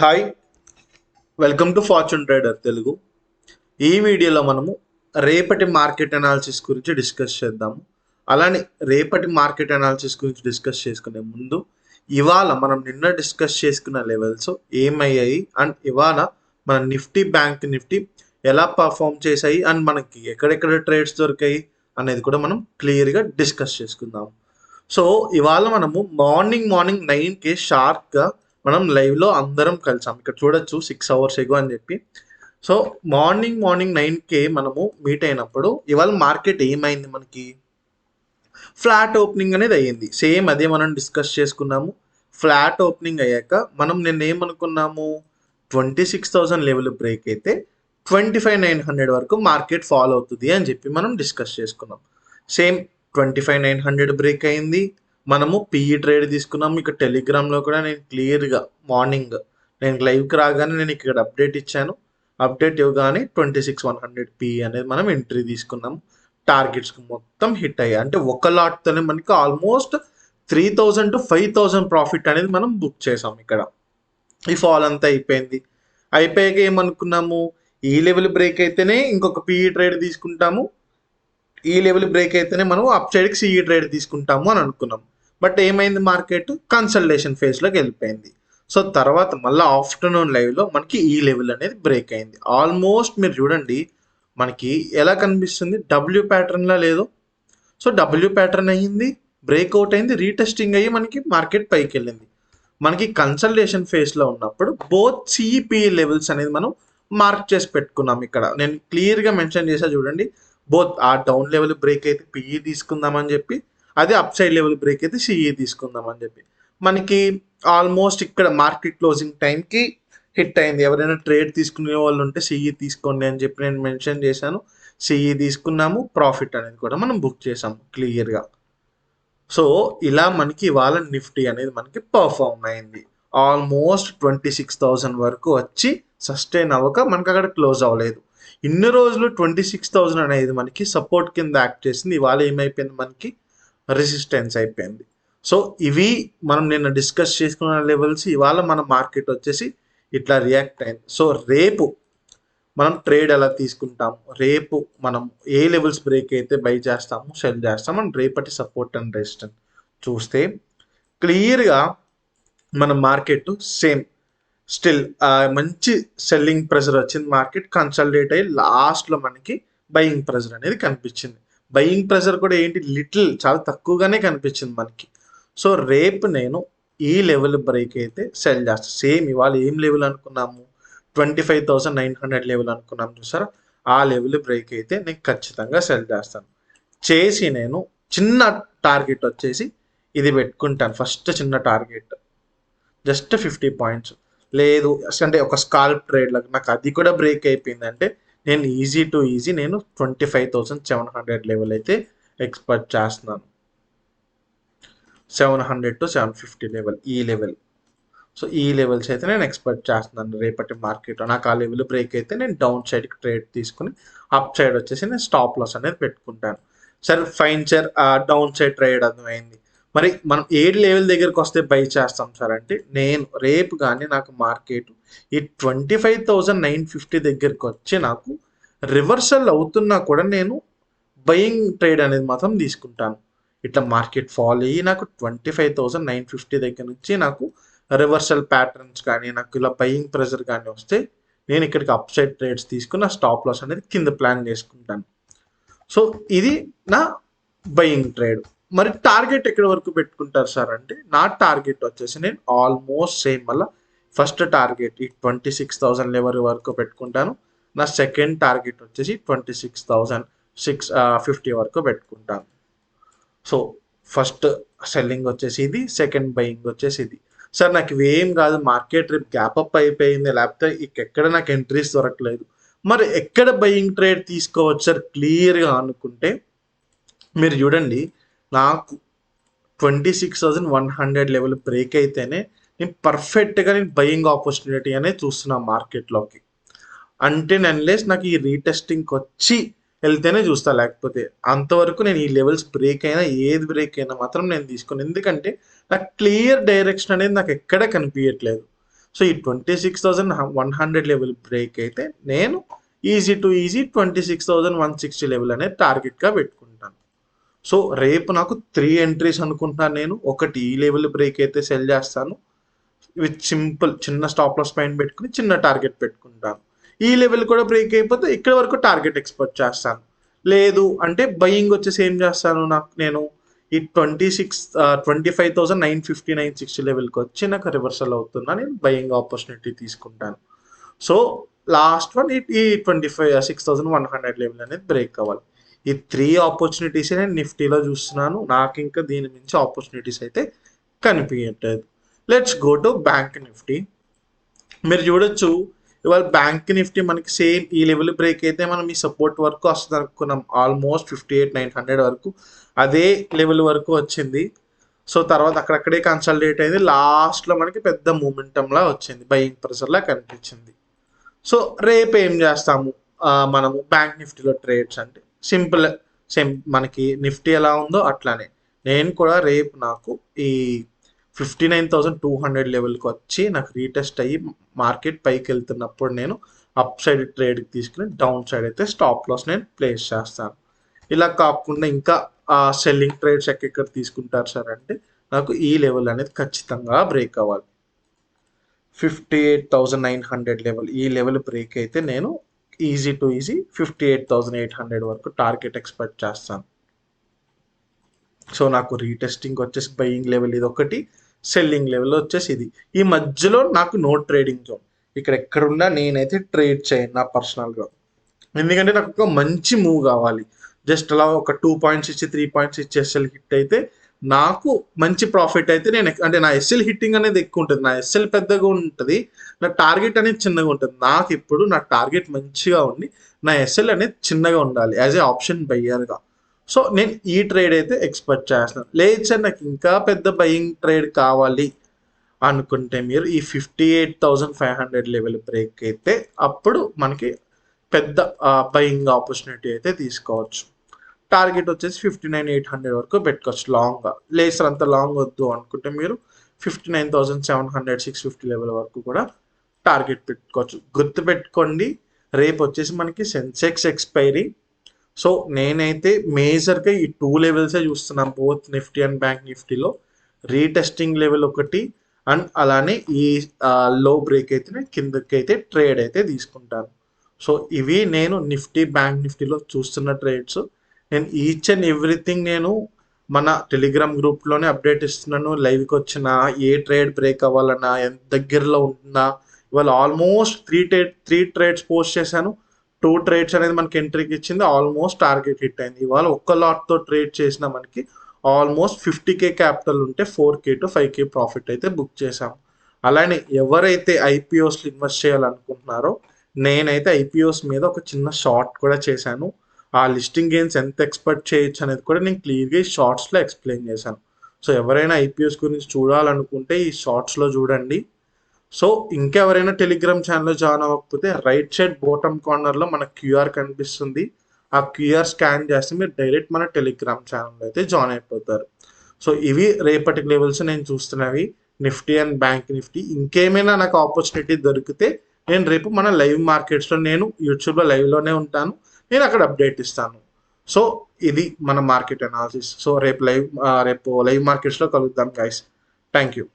Hi, welcome to fortune trader Telugu. ఈ వీడియోలో మనము రేపటి మార్కెట్ అనాలిసిస్ గురించి డిస్కస్ చేద్దాము. అలానే రేపటి మార్కెట్ అనాలిసిస్ గురించి డిస్కస్ చేసుకునే ముందు ఇవాళ మనం నిన్న డిస్కస్ చేసుకున్న లెవెల్స్ ఏమయ్యాయి అండ్ ఇవాళ మన బ్యాంక్ నిఫ్టీ ఎలా పర్ఫామ్ చేశాయి అండ్ మనకి ఎక్కడెక్కడ ట్రేడ్స్ దొరికాయి అనేది కూడా మనం క్లియర్గా డిస్కస్ చేసుకుందాం. సో ఇవాళ మనము మార్నింగ్ 9కి షార్ప్గా మనం లైవ్లో అందరం కలిసాం. ఇక్కడ చూడొచ్చు 6 hours ఎగో అని చెప్పి. సో మార్నింగ్ 9కి మనము మీట్ అయినప్పుడు ఇవాళ మార్కెట్ ఏమైంది, మనకి ఫ్లాట్ ఓపెనింగ్ అనేది అయ్యింది. సేమ్ అదే మనం డిస్కస్ చేసుకున్నాము. ఫ్లాట్ ఓపెనింగ్ అయ్యాక మనం నిన్న ఏమనుకున్నాము, 26,000 లెవెల్ బ్రేక్ అయితే 25,900 వరకు మార్కెట్ ఫాలో అవుతుంది అని చెప్పి మనం డిస్కస్ చేసుకున్నాం. సేమ్ 25,900 బ్రేక్ అయింది. మనము పిఈ ట్రేడ్ తీసుకున్నాం. ఇక్కడ టెలిగ్రామ్లో కూడా నేను క్లియర్గా మార్నింగ్ నేను లైవ్కి రాగానే నేను ఇక్కడ అప్డేట్ ఇచ్చాను. అప్డేట్ ఇవ్వగానే 26,100 పిఈ అనేది మనం ఎంట్రీ తీసుకున్నాం. టార్గెట్స్కి మొత్తం హిట్ అయ్యాయి. అంటే ఒక లాట్తోనే మనకి ఆల్మోస్ట్ 3,000 to 5,000 ప్రాఫిట్ అనేది మనం బుక్ చేసాం. ఇక్కడ ఈ ఫాల్ అంతా అయిపోయింది. అయిపోయాక ఏమనుకున్నాము, ఈ లెవెల్ బ్రేక్ అయితేనే ఇంకొక పిఈ ట్రేడ్ తీసుకుంటాము, ఈ లెవెల్ బ్రేక్ అయితేనే మనం అప్ సైడ్కి సిఈ ట్రేడ్ తీసుకుంటాము అని అనుకున్నాం. బట్ ఏమైంది, మార్కెట్ కన్సల్టేషన్ ఫేజ్లోకి వెళ్ళిపోయింది. సో తర్వాత మళ్ళీ ఆఫ్టర్నూన్ లైవ్లో మనకి ఈ లెవెల్ అనేది బ్రేక్ అయింది. ఆల్మోస్ట్ మీరు చూడండి మనకి ఎలా కనిపిస్తుంది, డబ్ల్యూ ప్యాటర్న్లా లేదు. సో డబ్ల్యూ ప్యాటర్న్ అయ్యింది, బ్రేక్అవుట్ అయింది, రీటెస్టింగ్ అయ్యి మనకి మార్కెట్ పైకి వెళ్ళింది. మనకి కన్సల్టేషన్ ఫేజ్లో ఉన్నప్పుడు బోత్ సిఈపిఈ లెవెల్స్ అనేది మనం మార్క్ చేసి పెట్టుకున్నాం. ఇక్కడ నేను క్లియర్గా మెన్షన్ చేసా చూడండి, బోత్ ఆ డౌన్ లెవెల్ బ్రేక్ అయితే పిఈ తీసుకుందామని చెప్పి, అదే అప్ సైడ్ లెవెల్ బ్రేక్ అయితే సిఈ తీసుకుందామని చెప్పి మనకి ఆల్మోస్ట్ ఇక్కడ మార్కెట్ క్లోజింగ్ టైంకి హిట్ అయింది. ఎవరైనా ట్రేడ్ తీసుకునే వాళ్ళు ఉంటే సిఈ తీసుకోండి అని చెప్పి నేను మెన్షన్ చేశాను. సిఈ తీసుకున్నాము, ప్రాఫిట్ అనేది కూడా మనం బుక్ చేసాము క్లియర్గా. సో ఇలా మనకి ఇవాళ నిఫ్టీ అనేది మనకి పర్ఫామ్ అయింది. ఆల్మోస్ట్ 26,000 వరకు వచ్చి సస్టైన్ అవ్వక మనకి అక్కడ క్లోజ్ అవ్వలేదు. ఇన్ని రోజులు 26,000 అనేది మనకి సపోర్ట్ కింద యాక్ట్ చేసింది. ఇవాళ ఏమైపోయింది, మనకి రెసిస్టెన్స్ అయిపోయింది. సో ఇవి మనం నిన్న డిస్కస్ చేసుకున్న లెవెల్స్. ఇవాళ మన మార్కెట్ వచ్చేసి ఇట్లా రియాక్ట్ అయింది. సో రేపు మనం ట్రేడ్ ఎలా తీసుకుంటాము, రేపు మనం ఏ లెవెల్స్ బ్రేక్ అయితే బై చేస్తాము, సెల్ చేస్తాము అండ్ రేపటి సపోర్ట్ అండ్ రెసిస్టెన్స్ చూస్తే క్లియర్గా మన మార్కెట్ సేమ్ స్టిల్ మంచి సెల్లింగ్ ప్రెజర్ వచ్చింది. మార్కెట్ కన్సల్టేట్ అయ్యి లాస్ట్లో మనకి బయింగ్ ప్రెజర్ అనేది కనిపించింది. బయింగ్ ప్రెజర్ కూడా ఏంటి, లిటిల్ చాలా తక్కువగానే కనిపించింది మనకి. సో రేపు నేను ఈ లెవెల్ బ్రేక్ అయితే సెల్ చేస్తాను. సేమ్ ఇవాళ ఏం లెవెల్ అనుకున్నాము, 25,900 లెవెల్ అనుకున్నాం చూసారా, ఆ లెవెల్ బ్రేక్ అయితే నేను ఖచ్చితంగా సెల్ చేస్తాను. చేసి నేను చిన్న టార్గెట్ వచ్చేసి ఇది పెట్టుకుంటాను. ఫస్ట్ చిన్న టార్గెట్ జస్ట్ 50 పాయింట్స్. లేదు అంటే ఒక స్కాల్ప్ ట్రేడ్లకు నాకు అది కూడా బ్రేక్ అయిపోయింది అంటే నేను ఈజీ టు ఈజీ నేను 25,700 లెవెల్ అయితే ఎక్స్పెక్ట్ చేస్తున్నాను. 700 to 750 లెవెల్, ఈ లెవెల్. సో ఈ లెవెల్స్ అయితే నేను ఎక్స్పెక్ట్ చేస్తున్నాను రేపటి మార్కెట్లో. నాకు ఆ లెవెల్ బ్రేక్ అయితే నేను డౌన్ సైడ్కి ట్రేడ్ తీసుకుని అప్ సైడ్ వచ్చేసి నేను స్టాప్ లాస్ అనేది పెట్టుకుంటాను. సరే fine sir, down side trade అర్థమైంది. మరి మనం ఏ లెవెల్ దగ్గరకు వస్తే బై చేస్తాం సార్ అంటే, నేను రేపు కానీ నాకు మార్కెట్ ఈ 25,950 దగ్గరికి వచ్చి నాకు రివర్సల్ అవుతున్నా కూడా నేను బయింగ్ ట్రేడ్ అనేది మాత్రం తీసుకుంటాను. ఇట్లా మార్కెట్ ఫాల్ అయ్యి నాకు 25,950 దగ్గర నుంచి నాకు రివర్సల్ ప్యాటర్న్స్ కానీ నాకు ఇలా బయింగ్ ప్రెజర్ కానీ వస్తే నేను ఇక్కడికి అప్ సైడ్ ట్రేడ్స్ తీసుకుని నా స్టాప్ లాస్ అనేది కింద ప్లాన్ చేసుకుంటాను. సో ఇది నా బయింగ్ ట్రేడ్. మరి టార్గెట్ ఎక్కడి వరకు పెట్టుకుంటారు సార్ అంటే, నా టార్గెట్ వచ్చేసి నేను ఆల్మోస్ట్ సేమ్ మళ్ళీ ఫస్ట్ టార్గెట్ ఈ 26,000 లెవెల్ వరకు పెట్టుకుంటాను. నా సెకండ్ టార్గెట్ వచ్చేసి 26,650 వరకు పెట్టుకుంటాను. సో ఫస్ట్ సెల్లింగ్ వచ్చేసి ఇది, సెకండ్ బయింగ్ వచ్చేసి ఇది. సార్ నాకు ఇవేం కాదు, మార్కెట్ రేపు గ్యాప్ అప్ అయిపోయింది, లేకపోతే ఎక్కడ నాకు ఎంట్రీస్ దొరకలేదు, మరి ఎక్కడ బయింగ్ ట్రేడ్ తీసుకోవచ్చు సార్ క్లియర్గా అనుకుంటే మీరు చూడండి, నాకు 26,100 లెవెల్ బ్రేక్ అయితేనే నేను పర్ఫెక్ట్గా నేను బయింగ్ ఆపర్చునిటీ అనేది చూస్తున్నాను మార్కెట్లోకి. అంటే అన్లెస్ నాకు ఈ రీటెస్టింగ్కి వచ్చి వెళ్తేనే చూస్తా, లేకపోతే అంతవరకు నేను ఈ లెవెల్స్ బ్రేక్ అయినా ఏది బ్రేక్ అయినా మాత్రం నేను తీసుకుని, ఎందుకంటే నాకు క్లియర్ డైరెక్షన్ అనేది నాకు ఎక్కడ కనిపించట్లేదు. సో ఈ 26,100 లెవెల్ బ్రేక్ అయితే నేను ఈజీ టు ఈజీ 26,160 లెవెల్ అనేది టార్గెట్గా పెట్టుకుంటాను. సో రేపు నాకు 3 ఎంట్రీస్ అనుకుంటున్నాను. నేను ఒకటి ఈ లెవెల్ బ్రేక్ అయితే సెల్ చేస్తాను విత్ సింపుల్ చిన్న స్టాప్ లాస్ పైన పెట్టుకుని చిన్న టార్గెట్ పెట్టుకుంటాను. ఈ లెవెల్ కూడా బ్రేక్ అయిపోతే ఇక్కడ వరకు టార్గెట్ ఎక్స్పెక్ట్ చేస్తాను. లేదు అంటే బయింగ్ వచ్చేసి ఏం చేస్తాను, నేను ఈ 25,959 లెవెల్కి వచ్చి నాకు రివర్సల్ అవుతున్నా నేను బయింగ్ ఆపర్చునిటీ తీసుకుంటాను. సో లాస్ట్ వన్ ఈ 26,100 లెవెల్ అనేది బ్రేక్ అవ్వాలి. ఈ 3 ఆపర్చునిటీస్ నేను నిఫ్టీలో చూస్తున్నాను. నాకు ఇంకా దీని మించి ఆపర్చునిటీస్ అయితే కనిపించట్లేదు. Let's go to bank Nifty. మీరు చూడొచ్చు ఇవాళ బ్యాంక్ నిఫ్టీ మనకి సేమ్ ఈ లెవెల్ బ్రేక్ అయితే మనం ఈ సపోర్ట్ వరకు వస్తుంది అనుకున్నాం. ఆల్మోస్ట్ 58,900 వరకు అదే లెవెల్ వరకు వచ్చింది. సో తర్వాత అక్కడక్కడే కన్సల్టేట్ అయింది. లాస్ట్లో మనకి పెద్ద మూమెంటంలా వచ్చింది, బయింగ్ ప్రెషర్లా కనిపించింది. సో రేపు ఏం చేస్తాము మనము బ్యాంక్ నిఫ్టీలో ట్రేడ్స్ అంటే సింపుల్, సేమ్ మనకి నిఫ్టీ ఎలా ఉందో అట్లానే నేను కూడా రేపు నాకు ఈ 59,200 లెవెల్కి వచ్చి నాకు రీటెస్ట్ అయ్యి మార్కెట్ పైకి వెళ్తున్నప్పుడు నేను అప్ సైడ్ ట్రేడ్కి తీసుకుని డౌన్ సైడ్ అయితే స్టాప్ లాస్ నేను ప్లేస్ చేస్తాను. ఇలా కాకుండా ఇంకా సెల్లింగ్ ట్రేడ్స్ ఎక్కడ తీసుకుంటారు సార్ అంటే నాకు ఈ లెవెల్ అనేది ఖచ్చితంగా బ్రేక్ అవ్వాలి. 58,900 లెవెల్, ఈ లెవెల్ బ్రేక్ అయితే నేను ఈజీ టు ఈజీ 58,800 వరకు టార్గెట్ ఎక్స్పెక్ట్ చేస్తాను. సో నాకు రీటెస్టింగ్ వచ్చేసి బయింగ్ లెవెల్ ఇది ఒకటి, సెల్లింగ్ లెవెల్ వచ్చేసి ఇది. ఈ మధ్యలో నాకు నో ట్రేడింగ్ జోన్, ఇక్కడ ఎక్కడున్నా నేనైతే ట్రేడ్ చేయను నా పర్సనల్గా. ఎందుకంటే నాకు ఒక మంచి మూవ్ కావాలి. జస్ట్ అలా ఒక 2 పాయింట్స్ ఇచ్చి 3 పాయింట్స్ ఇచ్చి ఎస్ఎల్ హిట్ అయితే నాకు మంచి ప్రాఫిట్ అయితే నేను అంటే నా ఎస్ఎల్ హిట్టింగ్ అనేది ఎక్కువ ఉంటుంది, నా ఎస్ఎల్ పెద్దగా ఉంటుంది, నా టార్గెట్ అనేది చిన్నగా ఉంటుంది. నాకు ఇప్పుడు నా టార్గెట్ మంచిగా ఉండి నా ఎస్ఎల్ అనేది చిన్నగా ఉండాలి యాజ్ ఏ ఆప్షన్ బయ్యర్గా. సో నేను ఈ ట్రేడ్ అయితే ఎక్స్పెక్ట్ చేస్తున్నాను. లేదు సార్ నాకు ఇంకా పెద్ద బయింగ్ ట్రేడ్ కావాలి అనుకుంటే మీరు ఈ 58,500 లెవెల్ బ్రేక్ అయితే అప్పుడు మనకి పెద్ద బయింగ్ ఆపర్చునిటీ అయితే తీసుకోవచ్చు. టార్గెట్ వచ్చేసి 59,800 వరకు పెట్టుకోవచ్చు లాంగ్గా. లేదు సార్ అంత లాంగ్ వద్దు అనుకుంటే మీరు 59,700 650 లెవెల్ వరకు కూడా టార్గెట్ పెట్టుకోవచ్చు. గుర్తుపెట్టుకోండి రేపు వచ్చేసి మనకి సెన్సెక్స్ ఎక్స్పైరీ. సో నేనైతే మేజర్గా ఈ 2 లెవెల్సే చూస్తున్నాను బోత్ నిఫ్టీ అండ్ బ్యాంక్ నిఫ్టీలో. రీటెస్టింగ్ లెవెల్ ఒకటి అండ్ అలానే ఈ లో బ్రేక్ అయితే నేను కిందకి అయితే ట్రేడ్ అయితే తీసుకుంటాను. సో ఇవి నేను నిఫ్టీ బ్యాంక్ నిఫ్టీలో చూస్తున్న ట్రేడ్స్. నేను ఈచ్ అండ్ ఎవ్రీథింగ్ నేను మన టెలిగ్రామ్ గ్రూప్లోనే అప్డేట్ ఇస్తున్నాను. లైవ్కి వచ్చిన ఏ ట్రేడ్ బ్రేక్ అవ్వాలన్నా ఎంత దగ్గరలో ఉంటున్నా. ఇవాళ ఆల్మోస్ట్ 3 ట్రేడ్స్ పోస్ట్ చేశాను. 2 ట్రేడ్స్ అనేది మనకి ఎంట్రీకి ఇచ్చింది, ఆల్మోస్ట్ టార్గెట్ హిట్ అయింది. ఇవాళ ఒక్క లాట్తో ట్రేడ్ చేసిన మనకి ఆల్మోస్ట్ 50K క్యాపిటల్ ఉంటే 4K to 5K ప్రాఫిట్ అయితే బుక్ చేశాము. అలానే ఎవరైతే ఐపీఓస్లో ఇన్వెస్ట్ చేయాలనుకుంటున్నారో నేనైతే ఐపీఓస్ మీద ఒక చిన్న షార్ట్ కూడా చేశాను. ఆ లిస్టింగ్ గెయిన్స్ ఎంత ఎక్స్పెక్ట్ చేయొచ్చు అనేది కూడా నేను క్లియర్గా ఈ షార్ట్స్లో ఎక్స్ప్లెయిన్ చేశాను. సో ఎవరైనా ఐపీఓస్ గురించి చూడాలనుకుంటే ఈ షార్ట్స్లో చూడండి. సో ఇంకెవరైనా టెలిగ్రామ్ ఛానల్లో జాయిన్ అవ్వకపోతే రైట్ సైడ్ బాటమ్ కార్నర్లో మన క్యూఆర్ కనిపిస్తుంది. ఆ క్యూఆర్ స్కాన్ చేస్తే మీరు డైరెక్ట్ మన టెలిగ్రామ్ ఛానల్లో అయితే జాయిన్ అయిపోతారు. సో ఇవి రేపటి లెవెల్స్ నేను చూస్తున్నవి నిఫ్టీ అండ్ బ్యాంక్ నిఫ్టీ. ఇంకేమైనా నాకు ఆపర్చునిటీ దొరికితే నేను రేపు మన లైవ్ మార్కెట్స్లో నేను యూట్యూబ్లో లైవ్లోనే ఉంటాను, నేను అక్కడ అప్డేట్ ఇస్తాను. సో ఇది మన మార్కెట్ అనాలిసిస్. సో రేపు లైవ్ మార్కెట్స్లో కలుద్దాం గైస్. Thank you.